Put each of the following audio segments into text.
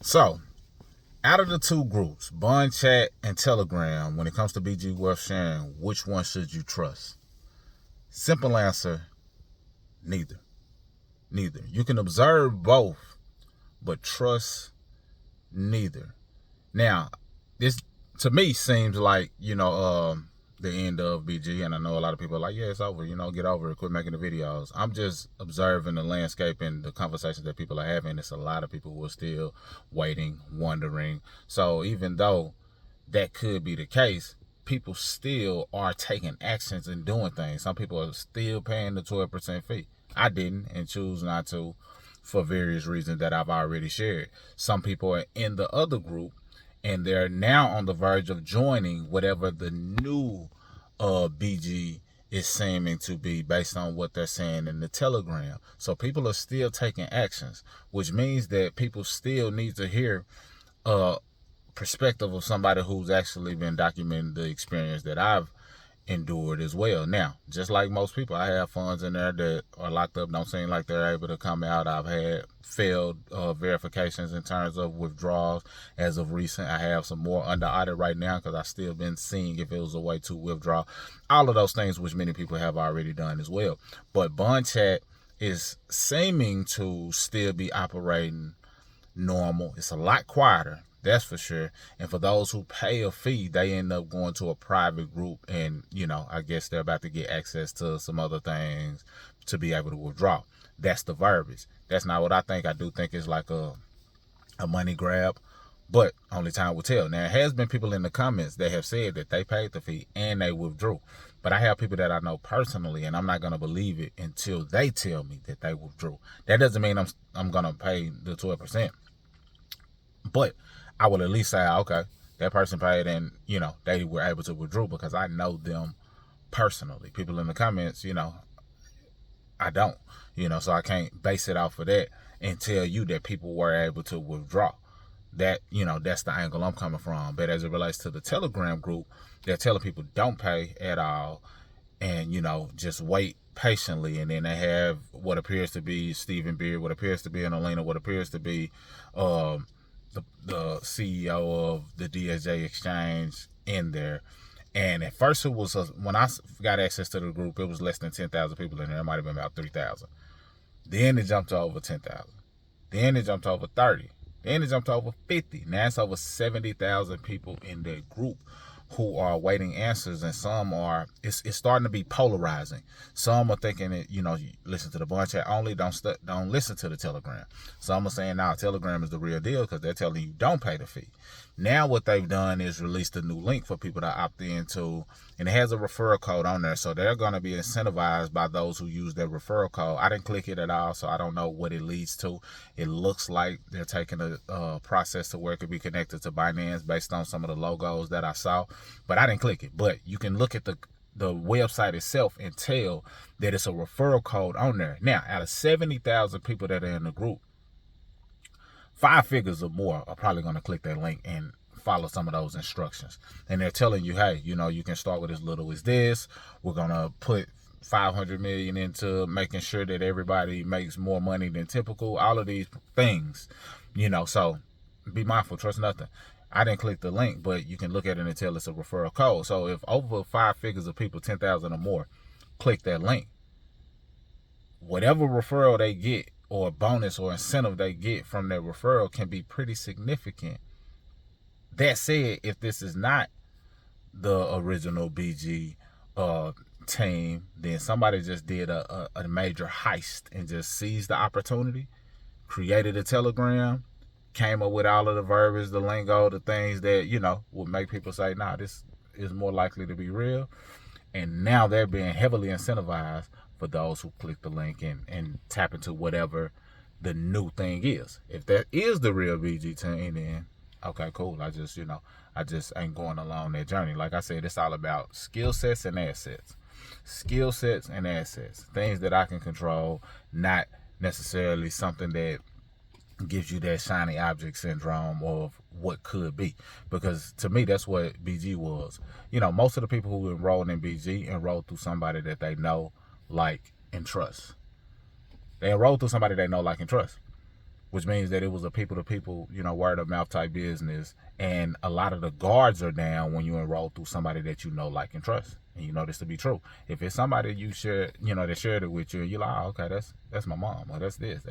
So, out of the two groups, BonChat and Telegram, when it comes to BG Worth Sharing, which one should you trust? Simple answer, neither. Neither. You can observe both, but trust neither. Now, this to me seems like, the end of BG, and I know a lot of people are like, yeah, it's over, get over it, quit making the videos. I'm just observing the landscape and the conversations that people are having. It's a lot of people who are still waiting, wondering. So even though that could be the case, people still are taking actions and doing things. Some people are still paying the 12% fee. I didn't and choose not to for various reasons that I've already shared. Some people are in the other group and they're now on the verge of joining whatever the new BG is seeming to be based on what they're saying in the Telegram. So people are still taking actions, which means that people still need to hear perspective of somebody who's actually been documenting the experience that I've endured as well. Now, just like most people, I have funds in there that are locked up, don't seem like they're able to come out. I've had failed verifications in terms of withdrawals as of recent. I have some more under audit right now because I've still been seeing if it was a way to withdraw. All of those things which many people have already done as well. But BonChat is seeming to still be operating normal. It's a lot quieter, that's for sure. And for those who pay a fee, they end up going to a private group and, I guess they're about to get access to some other things to be able to withdraw. That's the verbiage. That's not what I think. I do think it's like a money grab, but only time will tell. Now, there has been people in the comments that have said that they paid the fee and they withdrew. But I have people that I know personally, and I'm not going to believe it until they tell me that they withdrew. That doesn't mean I'm going to pay the 12%. But I will at least say, okay, that person paid and, they were able to withdraw because I know them personally. People in the comments, I don't, so I can't base it off of that and tell you that people were able to withdraw. That, that's the angle I'm coming from. But as it relates to the Telegram group, they're telling people don't pay at all and, just wait patiently. And then they have what appears to be Stephen Beard, what appears to be an Elena, what appears to be the CEO of the DSJ exchange in there. And at first it was, when I got access to the group, it was less than 10,000 people in there. It might have been about 3,000. Then it jumped to over 10,000. Then it jumped to over 30. Then it jumped to over 50. Now it's over 70,000 people in that group who are awaiting answers, and some are, it's starting to be polarizing. Some are thinking that, you listen to the BonChat only, don't listen to the Telegram. Some are saying, nah, Telegram is the real deal because they're telling you don't pay the fee. Now what they've done is released a new link for people to opt into, and it has a referral code on there. So they're going to be incentivized by those who use their referral code. I didn't click it at all, so I don't know what it leads to. It looks like they're taking a process to where it could be connected to Binance based on some of the logos that I saw, but I didn't click it. But you can look at the website itself and tell that it's a referral code on there. Now, out of 70,000 people that are in the group, 5 figures or more are probably going to click that link and follow some of those instructions. And they're telling you, hey, you can start with as little as this. We're going to put 500 million into making sure that everybody makes more money than typical. All of these things, so be mindful, trust nothing. I didn't click the link, but you can look at it and tell it's a referral code. So if over 5 figures of people, 10,000 or more, click that link, whatever referral they get or bonus or incentive they get from their referral can be pretty significant. That said, if this is not the original BG team, then somebody just did a major heist and just seized the opportunity, created a Telegram, came up with all of the verbiage, the lingo, the things that, would make people say, nah, this is more likely to be real. And now they're being heavily incentivized for those who click the link and tap into whatever the new thing is. If that is the real BG team, then okay, cool. I just ain't going along that journey. Like I said, it's all about skill sets and assets. Skill sets and assets. Things that I can control, not necessarily something that gives you that shiny object syndrome of what could be. Because to me, that's what BG was. Most of the people who enrolled in BG enrolled through somebody that they know, like, and trust. They enrolled through somebody they know, like, and trust. which means that it was a people-to-people, word of mouth type business. And a lot of the guards are down when you enroll through somebody that you know, like, and trust. And you know this to be true. If it's somebody you share, that shared it with you, and you're like, oh, okay, that's my mom, or that's this.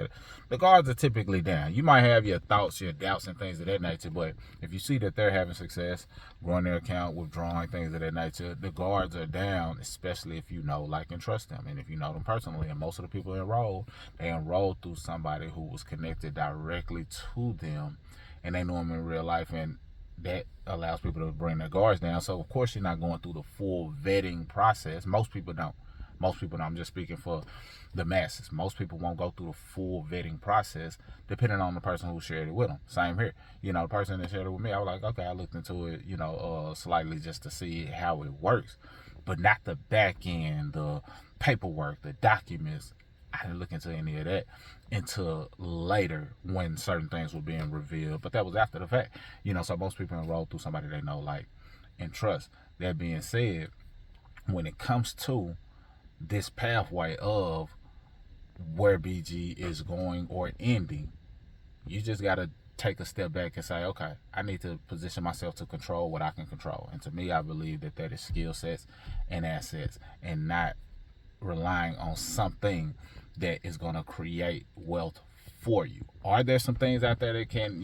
The guards are typically down. You might have your thoughts, your doubts, and things of that nature, but if you see that they're having success, growing their account, withdrawing, things of that nature, the guards are down, especially if you know, like, and trust them, and if you know them personally. And most of the people enrolled, they enrolled through somebody who was connected directly to them, and they knew them in real life, and that allows people to bring their guards down. So of course you're not going through the full vetting process. Most people don't. I'm just speaking for the masses. Most people won't go through the full vetting process, depending on the person who shared it with them. Same here. The person that shared it with me, I was like, okay, I looked into it, slightly just to see how it works, but not the back end, the paperwork, the documents. I didn't look into any of that until later when certain things were being revealed. But that was after the fact. So most people enroll through somebody they know, like, and trust. That being said, when it comes to this pathway of where BG is going or ending, you just got to take a step back and say, okay, I need to position myself to control what I can control. And to me, I believe that is skill sets and assets, and not relying on something that is going to create wealth for you. Are there some things out there that can,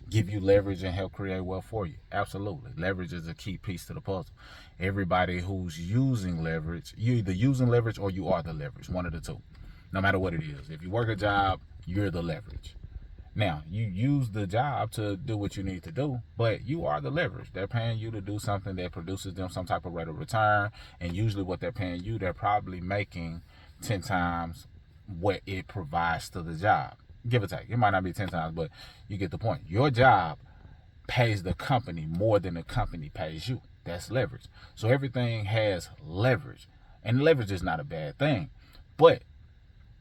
give you leverage and help create wealth for you? Absolutely. Leverage is a key piece to the puzzle. Everybody who's using leverage, you're either using leverage or you are the leverage, one of the two, no matter what it is. If you work a job, you're the leverage. Now, you use the job to do what you need to do, but you are the leverage. They're paying you to do something that produces them some type of rate of return, and usually what they're paying you, they're probably making 10 times what it provides to the job. Give or take. It might not be 10 times, but you get the point. Your job pays the company more than the company pays you. That's leverage. So everything has leverage, and leverage is not a bad thing, but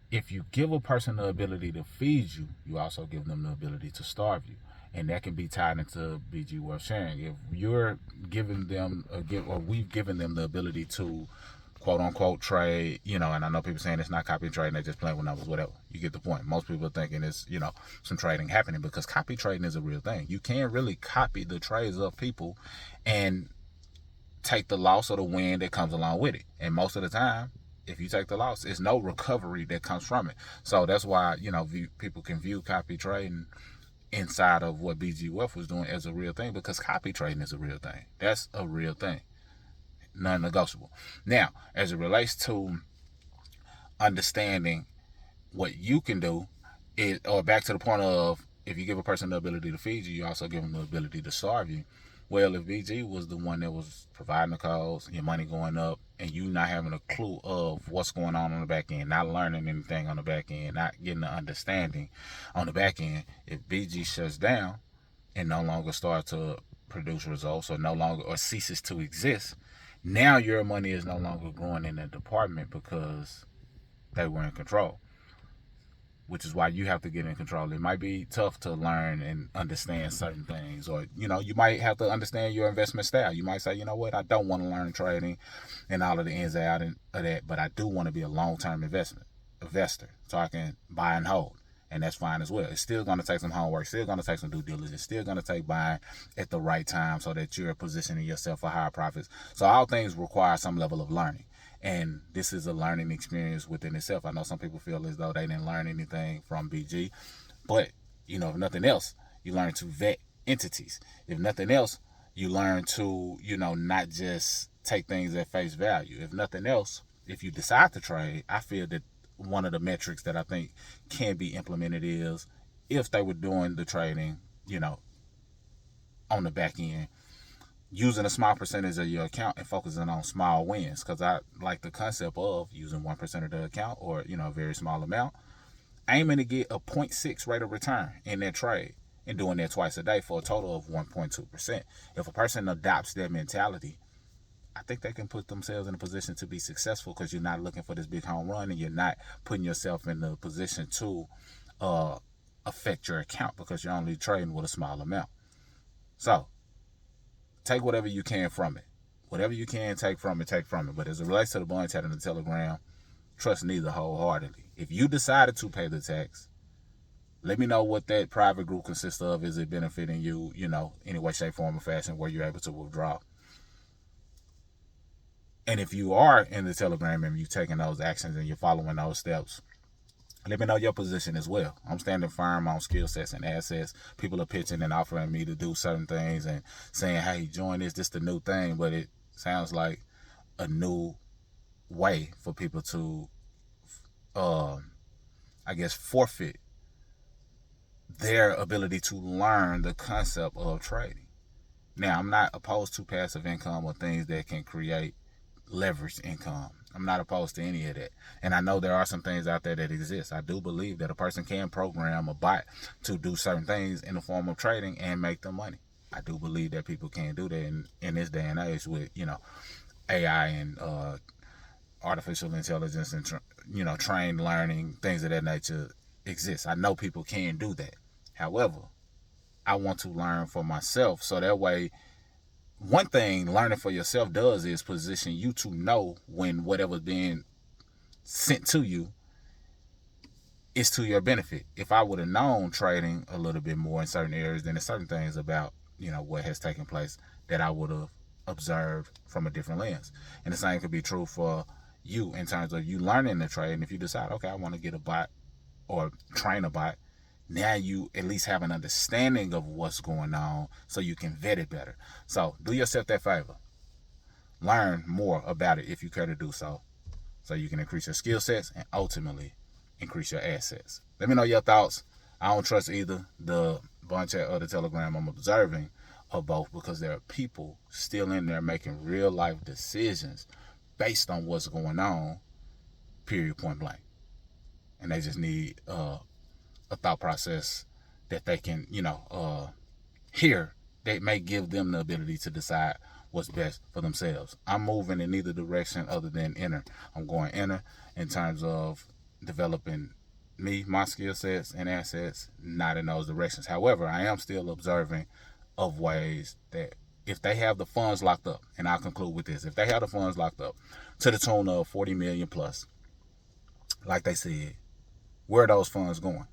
if you give a person the ability to feed you, you also give them the ability to starve you. And that can be tied into BG worth sharing. If you're giving them, or we've given them the ability to, quote unquote, trade, and I know people saying it's not copy trading, they're just playing with numbers, whatever. You get the point. Most people are thinking it's, some trading happening, because copy trading is a real thing. You can't really copy the trades of people and take the loss or the win that comes along with it. And most of the time, if you take the loss, it's no recovery that comes from it. So that's why, people can view copy trading inside of what BG Wealth was doing as a real thing, because copy trading is a real thing. That's a real thing. Non-negotiable. Now, as it relates to understanding what you can do, or back to the point of, if you give a person the ability to feed you, you also give them the ability to starve you. Well, if BG was the one that was providing the calls, your money going up, and you not having a clue of what's going on the back end, not learning anything on the back end, not getting the understanding on the back end, if BG shuts down and no longer starts to produce results, or ceases to exist, now your money is no longer growing in the department because they were in control. Which is why you have to get in control. It might be tough to learn and understand certain things, or you might have to understand your investment style. You might say, you know what, I don't want to learn trading and all of the ins and outs of that, but I do want to be a long-term investor, so I can buy and hold, and that's fine as well. It's still going to take some homework, still going to take some due diligence, still going to take buying at the right time so that you're positioning yourself for higher profits. So all things require some level of learning. And this is a learning experience within itself. I know some people feel as though they didn't learn anything from BG, but if nothing else, you learn to vet entities. If nothing else, you learn to, not just take things at face value. If nothing else, if you decide to trade, I feel that one of the metrics that I think can be implemented is, if they were doing the trading, on the back end, using a small percentage of your account and focusing on small wins, because I like the concept of using 1% of the account, or a very small amount, aiming to get a 0.6 rate of return in their trade, and doing that twice a day for a total of 1.2%. If a person adopts that mentality, I think they can put themselves in a position to be successful, because you're not looking for this big home run, and you're not putting yourself in the position to affect your account, because you're only trading with a small amount. So take whatever you can from it. Whatever you can take from it, take from it. But as it relates to the BonChat and the Telegram, trust neither wholeheartedly. If you decided to pay the tax, Let me know what that private group consists of. Is it benefiting you, any way, shape, form, or fashion where you're able to withdraw? And if you are in the Telegram and you're taking those actions and you're following those steps, let me know your position as well. I'm standing firm on skill sets and assets. People are pitching and offering me to do certain things and saying, hey, join this the new thing. But it sounds like a new way for people to, forfeit their ability to learn the concept of trading. Now, I'm not opposed to passive income or things that can create leveraged income. I'm not opposed to any of that. And I know there are some things out there that exist. I do believe that a person can program a bot to do certain things in the form of trading and make them money. I do believe that people can do that in this day and age with, AI and artificial intelligence and, trained learning, things of that nature exist. I know people can do that. However, I want to learn for myself so that way, one thing learning for yourself does is position you to know when whatever's being sent to you is to your benefit. If I would have known trading a little bit more in certain areas, then there's certain things about, what has taken place that I would have observed from a different lens. And the same could be true for you in terms of you learning the trade. And if you decide, okay, I want to get a bot or train a bot, now you at least have an understanding of what's going on so you can vet it better. So do yourself that favor. Learn more about it if you care to do so you can increase your skill sets and ultimately increase your assets. Let me know your thoughts. I don't trust either the BonChat or the Telegram. I'm observing of both because there are people still in there making real life decisions based on what's going on, period, point blank. And they just need a thought process that they can, hear that may give them the ability to decide what's best for themselves. I'm moving in neither direction other than inner. I'm going inner in terms of developing me, my skill sets and assets, not in those directions. However, I am still observing of ways that if they have the funds locked up, and I'll conclude with this, if they have the funds locked up to the tune of 40 million plus, like they said, where are those funds going?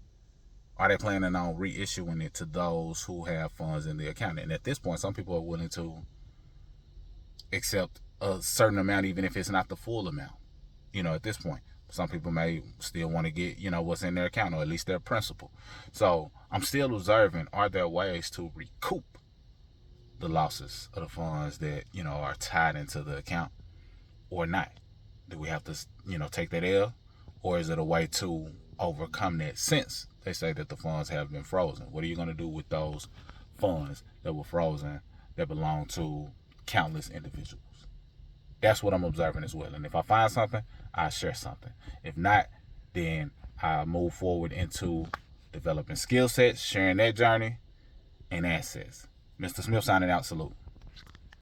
Are they planning on reissuing it to those who have funds in the account? And at this point, some people are willing to accept a certain amount, even if it's not the full amount. At this point, some people may still want to get, what's in their account, or at least their principal. So I'm still observing, are there ways to recoup the losses of the funds that, are tied into the account or not? Do we have to, take that L, or is it a way to overcome that since they say that the funds have been frozen? What are you going to do with those funds that were frozen that belong to countless individuals? That's what I'm observing as well. And if I find something, I'll share something. If not, then I'll move forward into developing skill sets, sharing that journey, and assets. Mr. Smith signing out. Salute.